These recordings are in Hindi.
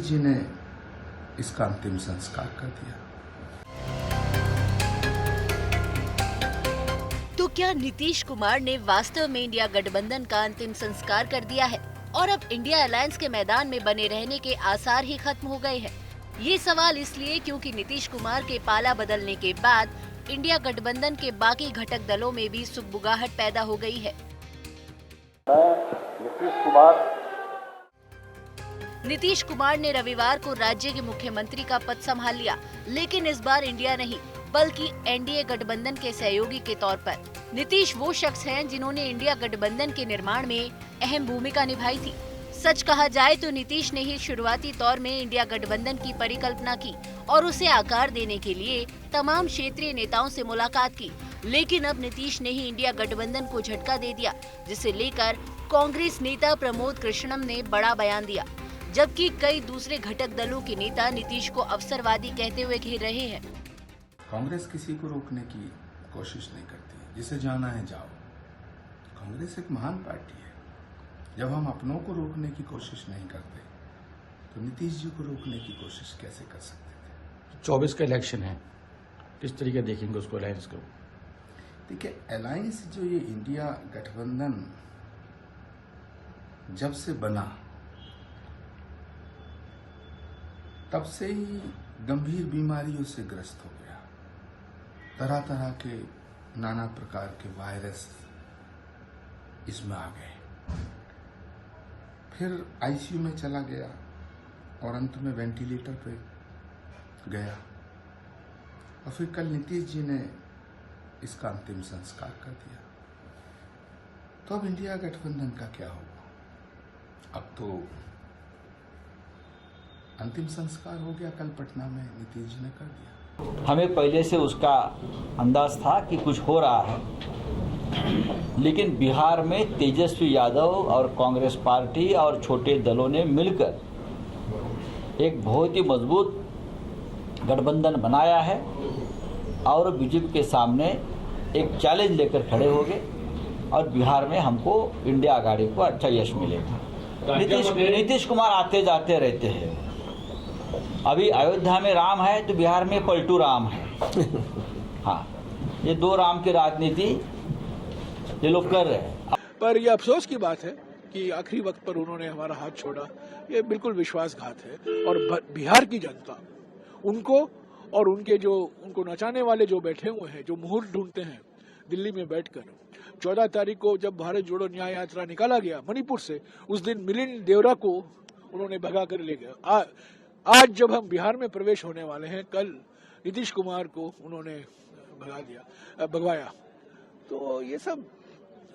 जी ने इसका अंतिम संस्कार कर दिया। तो क्या नीतीश कुमार ने वास्तव में इंडिया गठबंधन का अंतिम संस्कार कर दिया है और अब इंडिया अलायंस के मैदान में बने रहने के आसार ही खत्म हो गए हैं? ये सवाल इसलिए क्योंकि नीतीश कुमार के पाला बदलने के बाद इंडिया गठबंधन के बाकी घटक दलों में भी सुगबुगाहट पैदा हो गई है। नीतीश कुमार ने रविवार को राज्य के मुख्यमंत्री का पद संभाल लिया, लेकिन इस बार इंडिया नहीं बल्कि एनडीए गठबंधन के सहयोगी के तौर पर। नीतीश वो शख्स हैं जिन्होंने इंडिया गठबंधन के निर्माण में अहम भूमिका निभाई थी। सच कहा जाए तो नीतीश ने ही शुरुआती दौर में इंडिया गठबंधन की परिकल्पना की और उसे आकार देने के लिए तमाम क्षेत्रीय नेताओं से मुलाकात की। लेकिन अब नीतीश ने ही इंडिया गठबंधन को झटका दे दिया, जिसे लेकर कांग्रेस नेता प्रमोद कृष्णम ने बड़ा बयान दिया, जबकि कई दूसरे घटक दलों के नेता नीतीश को अवसरवादी कहते हुए घेर रहे हैं। कांग्रेस किसी को रोकने की कोशिश नहीं करती है, जिसे जाना है जाओ। कांग्रेस एक महान पार्टी है। जब हम अपनों को रोकने की कोशिश नहीं करते तो नीतीश जी को रोकने की कोशिश कैसे कर सकते थे? 24 का इलेक्शन है, किस तरीके देखेंगे उसको अलायंस को? देखिए, अलायंस जो ये इंडिया गठबंधन जब से बना तब से ही गंभीर बीमारियों से ग्रस्त हो गया। तरह तरह के नाना प्रकार के वायरस इसमें आ गए, फिर आईसीयू में चला गया और अंत में वेंटिलेटर पे गया, और फिर कल नीतीश जी ने इसका अंतिम संस्कार कर दिया। तो अब इंडिया गठबंधन का क्या होगा? अब तो अंतिम संस्कार हो गया, कल पटना में नीतीश जी ने कर दिया। हमें पहले से उसका अंदाज था कि कुछ हो रहा है, लेकिन बिहार में तेजस्वी यादव और कांग्रेस पार्टी और छोटे दलों ने मिलकर एक बहुत ही मजबूत गठबंधन बनाया है और बीजेपी के सामने एक चैलेंज लेकर खड़े हो गए और बिहार में हमको इंडिया आघाड़ी को अच्छा यश मिलेगा। नीतीश कुमार आते जाते रहते हैं। अभी अयोध्या में राम है तो बिहार में पलटू राम है। हाँ, ये दो राम की राजनीति ये लोग कर रहे हैं। पर ये अफसोस की बात है कि आखिरी वक्त पर उन्होंने हमारा हाथ छोड़ा। ये बिल्कुल विश्वासघात है और बिहार की जनता उनको और उनके जो उनको नचाने वाले जो बैठे हुए हैं, जो मुहूर्त ढूंढते हैं दिल्ली में बैठकर, 14 तारीख को जब भारत जोड़ो न्याय यात्रा निकाला गया मणिपुर से, उस दिन मिलिंद देवरा को उन्होंने भगा कर ले गया। आज जब हम बिहार में प्रवेश होने वाले हैं, कल नीतीश कुमार को उन्होंने भगवाया। तो ये सब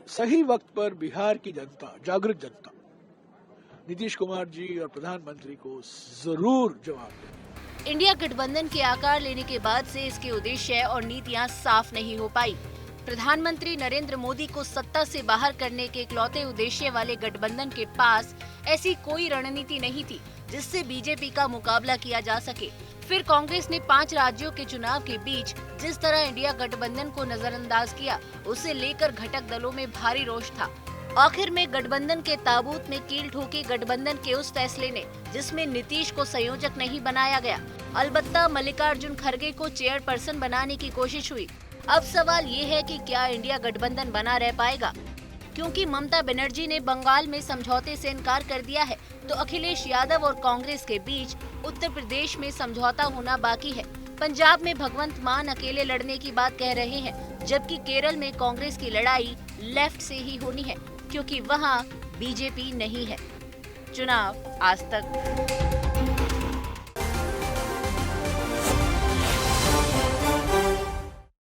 सही वक्त पर बिहार की जनता, जागृत जनता, नीतीश कुमार जी और प्रधानमंत्री को जरूर जवाब दें। इंडिया गठबंधन के आकार लेने के बाद से इसके उद्देश्य और नीतियां साफ नहीं हो पाई। प्रधानमंत्री नरेंद्र मोदी को सत्ता से बाहर करने के इकलौते उद्देश्य वाले गठबंधन के पास ऐसी कोई रणनीति नहीं थी जिससे बीजेपी का मुकाबला किया जा सके। फिर कांग्रेस ने 5 राज्यों के चुनाव के बीच जिस तरह इंडिया गठबंधन को नजरअंदाज किया, उसे लेकर घटक दलों में भारी रोष था। आखिर में गठबंधन के ताबूत में कील ठोकी गठबंधन के उस फैसले ने जिसमें नीतीश को संयोजक नहीं बनाया गया। अलबत्ता मल्लिकार्जुन खड़गे को चेयरपर्सन बनाने की कोशिश हुई। अब सवाल ये है कि क्या इंडिया गठबंधन बना रह पाएगा? क्योंकि ममता बनर्जी ने बंगाल में समझौते से इनकार कर दिया है, तो अखिलेश यादव और कांग्रेस के बीच उत्तर प्रदेश में समझौता होना बाकी है। पंजाब में भगवंत मान अकेले लड़ने की बात कह रहे हैं, जबकि केरल में कांग्रेस की लड़ाई लेफ्ट से ही होनी है, क्योंकि वहां बीजेपी नहीं है। चुनाव आज तक।